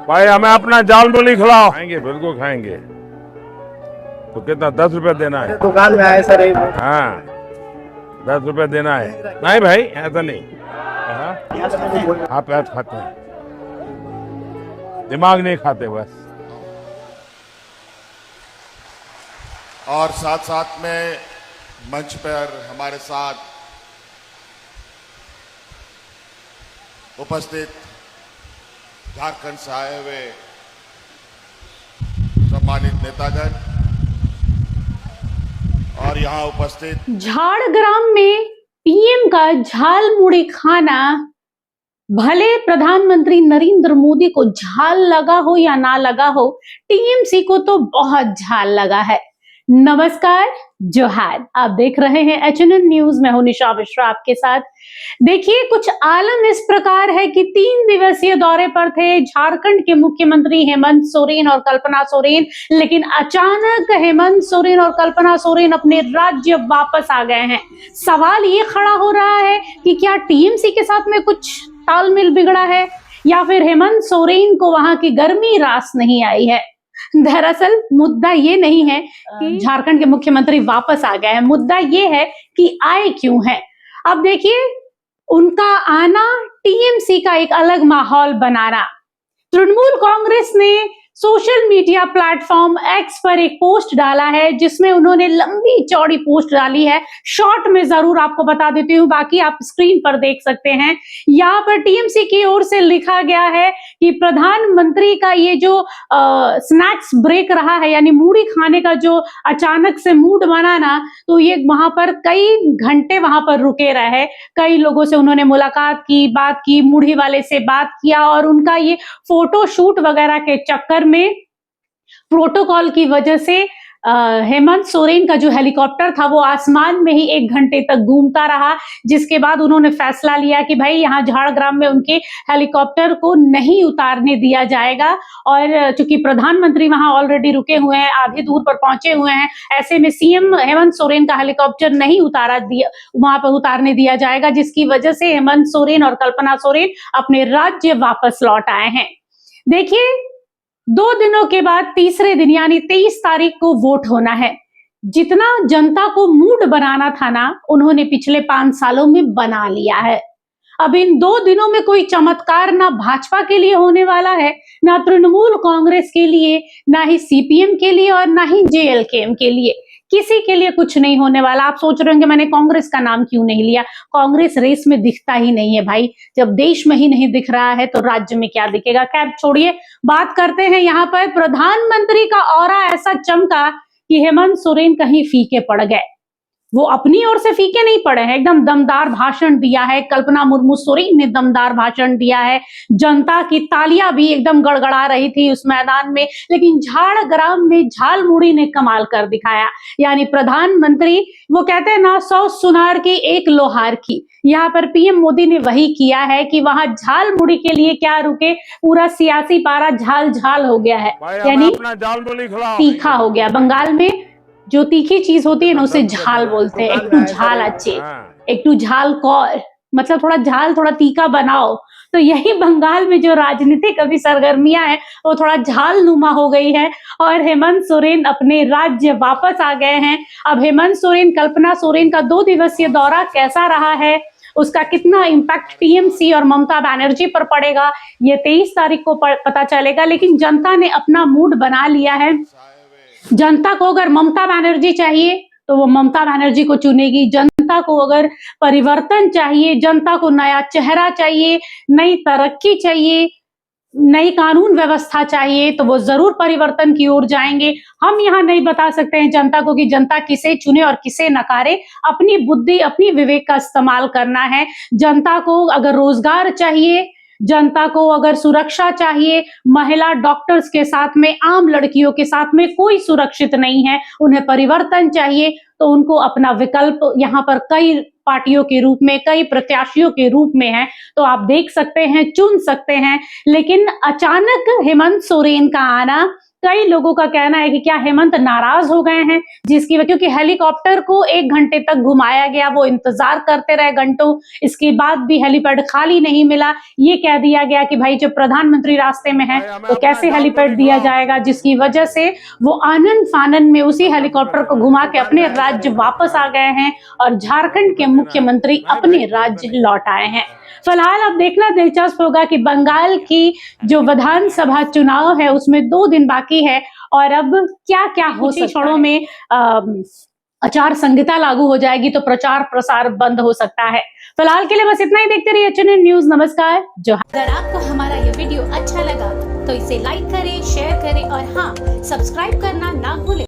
भाई हमें अपना जाल मूली खिलाओ। खाएंगे, बिल्कुल खाएंगे। तो कितना 10 रुपए देना है? दुकान में आए सर। हाँ 10 रुपए देना है। नहीं भाई ऐसा नहीं। आप ऐसा खाते हैं, दिमाग नहीं खाते बस। और साथ साथ में मंच पर हमारे साथ उपस्थित झारखंड से आए हुए सम्मानित नेतागण और यहाँ उपस्थित झाड़ग्राम में पीएम का झाल मुड़ी खाना, भले प्रधानमंत्री नरेंद्र मोदी को झाल लगा हो या ना लगा हो, टीएमसी को तो बहुत झाल लगा है। नमस्कार, जोहार, आप देख रहे हैं एचएनएन न्यूज। मैं हूं निशा मिश्रा आपके साथ। देखिए, कुछ आलम इस प्रकार है कि 3 दिवसीय दौरे पर थे झारखंड के मुख्यमंत्री हेमंत सोरेन और कल्पना सोरेन, लेकिन अचानक हेमंत सोरेन और कल्पना सोरेन अपने राज्य वापस आ गए हैं। सवाल ये खड़ा हो रहा है कि क्या टीएमसी के साथ में कुछ तालमेल बिगड़ा है या फिर हेमंत सोरेन को वहां की गर्मी रास नहीं आई है। दरअसल मुद्दा ये नहीं है कि झारखंड के मुख्यमंत्री वापस आ गए हैं, मुद्दा ये है कि आए क्यों हैं। अब देखिए, उनका आना टीएमसी का एक अलग माहौल बनाना। तृणमूल कांग्रेस ने सोशल मीडिया प्लेटफॉर्म एक्स पर एक पोस्ट डाला है, जिसमें उन्होंने लंबी चौड़ी पोस्ट डाली है। शॉर्ट में जरूर आपको बता देती हूँ, बाकी आप स्क्रीन पर देख सकते हैं। यहाँ पर टीएमसी की ओर से लिखा गया है कि प्रधानमंत्री का ये जो स्नैक्स ब्रेक रहा है, यानी मूढ़ी खाने का जो अचानक से मूड बना ना, तो ये वहां पर कई घंटे वहां पर रुके रहे। कई लोगों से उन्होंने मुलाकात की, बात की, मूढ़ी वाले से बात किया, और उनका ये फोटो शूट वगैरह के चक्कर में प्रोटोकॉल की वजह से हेमंत सोरेन का जो हेलीकॉप्टर था वो आसमान में ही 1 घंटे तक घूमता रहा, जिसके बाद उन्होंने फैसला लिया कि भाई यहाँ झाड़ग्राम में उनके हेलीकॉप्टर को नहीं उतारने दिया जाएगा। और चूंकि प्रधानमंत्री वहां ऑलरेडी रुके हुए हैं, आधी दूर पर पहुंचे हुए हैं, ऐसे में सीएम हेमंत सोरेन का हेलीकॉप्टर नहीं वहां पर उतारने दिया जाएगा, जिसकी वजह से हेमंत सोरेन और कल्पना सोरेन अपने राज्य वापस लौट आए हैं। देखिए, 2 दिनों के बाद तीसरे दिन यानी 23 तारीख को वोट होना है। जितना जनता को मूड बनाना था ना, उन्होंने पिछले 5 सालों में बना लिया है। अब इन 2 दिनों में कोई चमत्कार ना भाजपा के लिए होने वाला है, ना तृणमूल कांग्रेस के लिए, ना ही सीपीएम के लिए, और ना ही जेएलकेएम के लिए। किसी के लिए कुछ नहीं होने वाला। आप सोच रहे होंगे मैंने कांग्रेस का नाम क्यों नहीं लिया। कांग्रेस रेस में दिखता ही नहीं है भाई। जब देश में ही नहीं दिख रहा है तो राज्य में क्या दिखेगा। खैर छोड़िए, बात करते हैं यहाँ पर प्रधानमंत्री का ऑरा ऐसा चमका कि हेमंत सोरेन कहीं फीके पड़ गए। वो अपनी ओर से फीके नहीं पड़े हैं, एकदम दमदार भाषण दिया है। कल्पना मुर्मू सोरेन ने दमदार भाषण दिया है। जनता की तालियां भी एकदम गड़गड़ा रही थी उस मैदान में। लेकिन झाड़ग्राम में झालमुड़ी ने कमाल कर दिखाया। यानी प्रधानमंत्री, वो कहते हैं ना, 100 सुनार की 1 लोहार की। यहाँ पर पीएम मोदी ने वही किया है कि वहां झालमुड़ी के लिए क्या रुके, पूरा सियासी पारा झाल झाल हो गया है, यानी तीखा हो गया। बंगाल में जो तीखी चीज होती है ना, उसे झाल बोलते हैं। एक टू झाल अच्छे, एक टू झाल कौर, मतलब थोड़ा झाल, थोड़ा तीखा बनाओ। तो यही बंगाल में जो राजनीतिक अभी सरगर्मियां हैं, वो थोड़ा झाल नुमा हो गई है। और हेमंत सोरेन अपने राज्य वापस आ गए हैं। अब हेमंत सोरेन, कल्पना सोरेन का 2 दिवसीय दौरा कैसा रहा है, उसका कितना इम्पैक्ट टीएमसी और ममता बनर्जी पर पड़ेगा, ये 23 तारीख को पता चलेगा। लेकिन जनता ने अपना मूड बना लिया है। जनता को अगर ममता बनर्जी चाहिए तो वो ममता बनर्जी को चुनेगी। जनता को अगर परिवर्तन चाहिए, जनता को नया चेहरा चाहिए, नई तरक्की चाहिए, नई कानून व्यवस्था चाहिए, तो वो जरूर परिवर्तन की ओर जाएंगे। हम यहाँ नहीं बता सकते हैं जनता को कि जनता किसे चुने और किसे नकारे। अपनी बुद्धि, अपनी विवेक का इस्तेमाल करना है। जनता को अगर रोजगार चाहिए, जनता को अगर सुरक्षा चाहिए, महिला डॉक्टर्स के साथ में, आम लड़कियों के साथ में कोई सुरक्षित नहीं है, उन्हें परिवर्तन चाहिए, तो उनको अपना विकल्प यहाँ पर कई पार्टियों के रूप में, कई प्रत्याशियों के रूप में है, तो आप देख सकते हैं, चुन सकते हैं। लेकिन अचानक हेमंत सोरेन का आना कई लोगों का कहना है कि क्या हेमंत नाराज हो गए हैं जिसकी क्योंकि हेलीकॉप्टर को 1 घंटे तक घुमाया गया, वो इंतजार करते रहे घंटों, इसके बाद भी हेलीपैड खाली नहीं मिला। ये कह दिया गया कि भाई जब प्रधानमंत्री रास्ते में है तो कैसे हेलीपैड दिया जाएगा, जिसकी वजह से वो आनंद फानन में उसी हेलीकॉप्टर को घुमा के अपने राज्य वापस आ गए हैं और झारखंड के मुख्यमंत्री अपने राज्य लौट आए हैं। फिलहाल अब देखना दिलचस्प होगा कि बंगाल की जो विधानसभा चुनाव है उसमें 2 दिन बाकी है और अब क्या क्या हो क्षणों में आचार संहिता लागू हो जाएगी तो प्रचार प्रसार बंद हो सकता है। फिलहाल के लिए बस इतना ही। देखते रहिए HNN न्यूज। नमस्कार। अगर आपको हमारा ये वीडियो अच्छा लगा तो इसे लाइक करें, शेयर करें और हाँ, सब्सक्राइब करना ना भूलें।